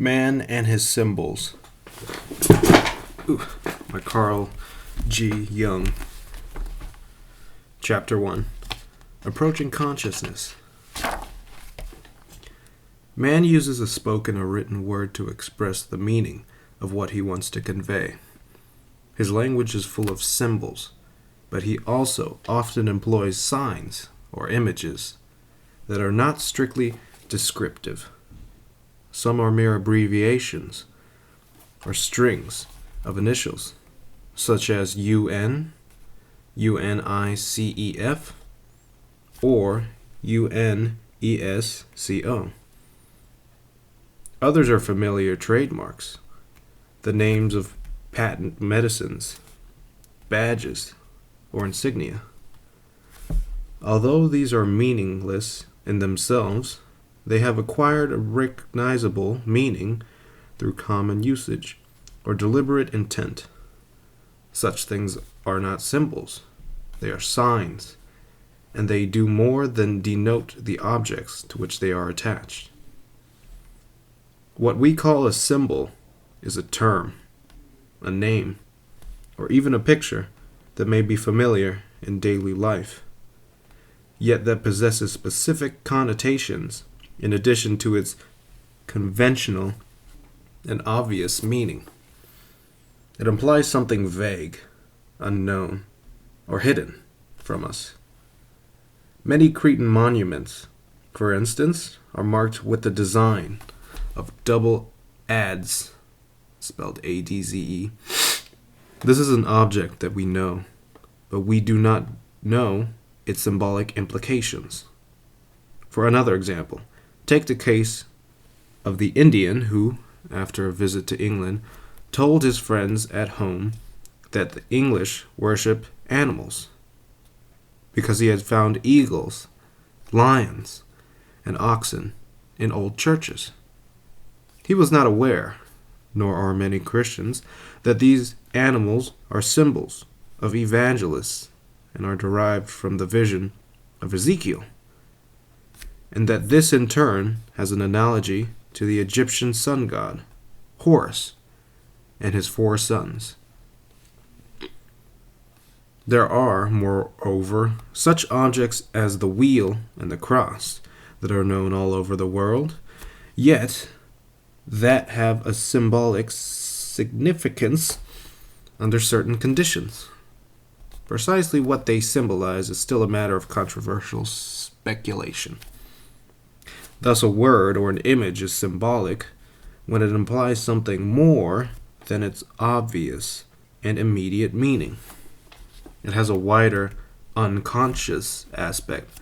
Man and His Symbols by Carl G. Jung. Chapter 1. Approaching Consciousness. Man uses a spoken or written word to express the meaning of what he wants to convey. His language is full of symbols, but he also often employs signs or images that are not strictly descriptive. Some are mere abbreviations or strings of initials, such as UN, UNICEF, or UNESCO. Others are familiar trademarks, the names of patent medicines, badges, or insignia. Although these are meaningless in themselves, they have acquired a recognizable meaning through common usage or deliberate intent. Such things are not symbols, they are signs, and they do more than denote the objects to which they are attached. What we call a symbol is a term, a name, or even a picture that may be familiar in daily life, yet that possesses specific connotations in addition to its conventional and obvious meaning. It implies something vague, unknown, or hidden from us. Many Cretan monuments, for instance, are marked with the design of double adze, spelled A-D-Z-E. This is an object that we know, but we do not know its symbolic implications. For another example, take the case of the Indian who, after a visit to England, told his friends at home that the English worship animals because he had found eagles, lions, and oxen in old churches. He was not aware, nor are many Christians, that these animals are symbols of evangelists and are derived from the vision of Ezekiel, and that this in turn has an analogy to the Egyptian sun god, Horus, and his 4 sons. There are, moreover, such objects as the wheel and the cross that are known all over the world, yet that have a symbolic significance under certain conditions. Precisely what they symbolize is still a matter of controversial speculation. Thus, a word or an image is symbolic when it implies something more than its obvious and immediate meaning. It has a wider, unconscious aspect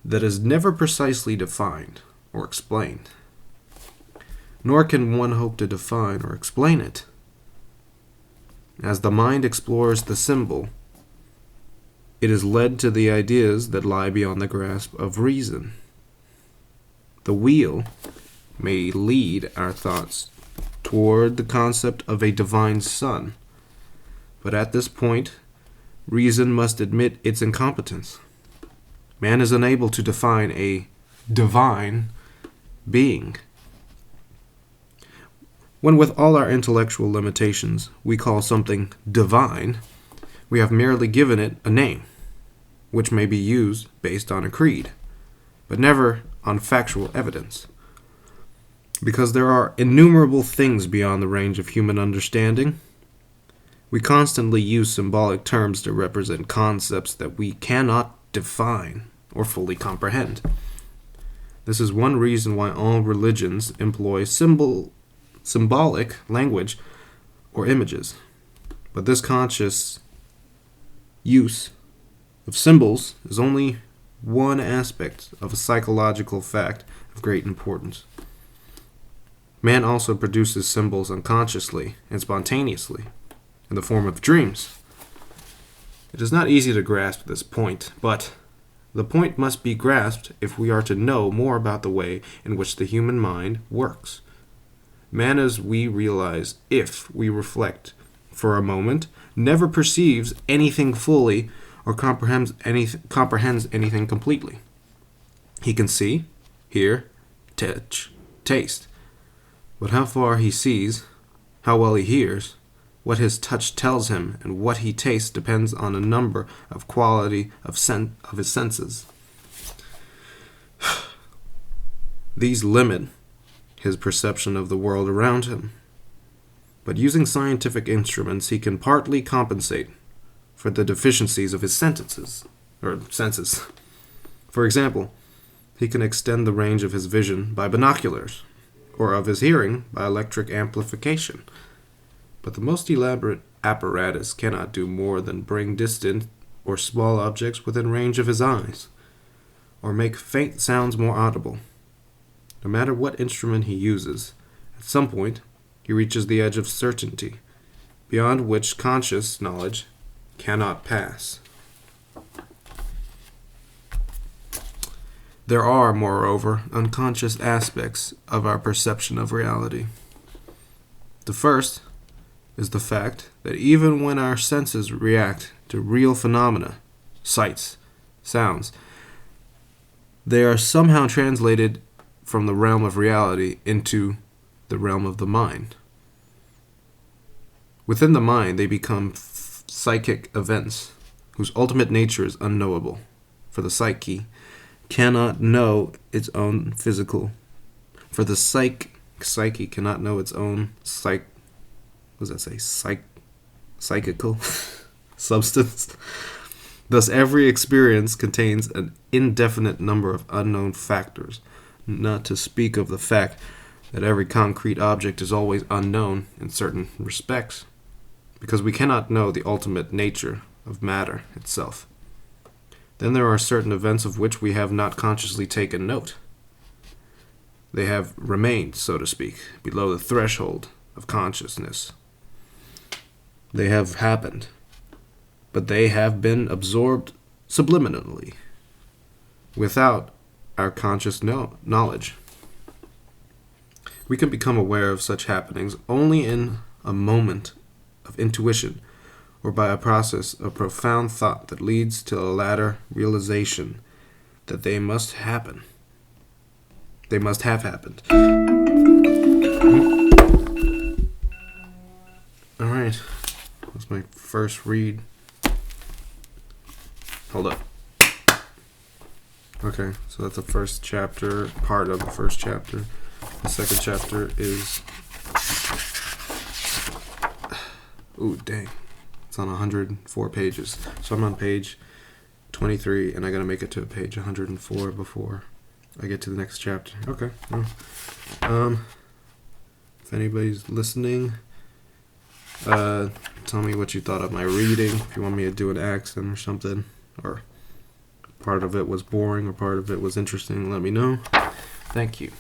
that is never precisely defined or explained. Nor can one hope to define or explain it. As the mind explores the symbol, it is led to the ideas that lie beyond the grasp of reason. The wheel may lead our thoughts toward the concept of a divine sun, but at this point, reason must admit its incompetence. Man is unable to define a divine being. When with all our intellectual limitations we call something divine, we have merely given it a name, which may be used based on a creed, but never on factual evidence. Because there are innumerable things beyond the range of human understanding, we constantly use symbolic terms to represent concepts that we cannot define or fully comprehend. This is one reason why all religions employ symbolic language or images. But this conscious use of symbols is only one aspect of a psychological fact of great importance. Man also produces symbols unconsciously and spontaneously in the form of dreams. It is not easy to grasp this point, but the point must be grasped if we are to know more about the way in which the human mind works. Man, as we realize if we reflect for a moment, never perceives anything fully or comprehends anything completely. He can see, hear, touch, taste, But how far he sees, how well he hears, what his touch tells him, and what he tastes depends on a number of quality of his senses. These limit his perception of the world around him. But using scientific instruments, he can partly compensate for the deficiencies of his senses. For example, he can extend the range of his vision by binoculars, or of his hearing by electric amplification. But the most elaborate apparatus cannot do more than bring distant or small objects within range of his eyes, or make faint sounds more audible. No matter what instrument he uses, at some point he reaches the edge of certainty, beyond which conscious knowledge cannot pass. There are, moreover, unconscious aspects of our perception of reality. The first is the fact that even when our senses react to real phenomena, sights, sounds, they are somehow translated from the realm of reality into the realm of the mind. Within the mind, they become psychic events whose ultimate nature is unknowable, for the psyche cannot know its own physical. For the psyche cannot know its own psychical substance. Thus, every experience contains an indefinite number of unknown factors, not to speak of the fact that every concrete object is always unknown in certain respects, because we cannot know the ultimate nature of matter itself. Then there are certain events of which we have not consciously taken note. They have remained, so to speak, below the threshold of consciousness. They have happened, but they have been absorbed subliminally, without our conscious knowledge. We can become aware of such happenings only in a moment of intuition, or by a process of profound thought that leads to a later realization that they must happen. They must have happened. Alright, that's my first read. Hold up. Okay, so that's the first chapter, part of the first chapter. The second chapter is... Ooh, dang. It's on 104 pages. So I'm on page 23, and I gotta make it to page 104 before I get to the next chapter. Okay. Well, if anybody's listening, tell me what you thought of my reading. If you want me to do an accent or something, or part of it was boring or part of it was interesting, let me know. Thank you.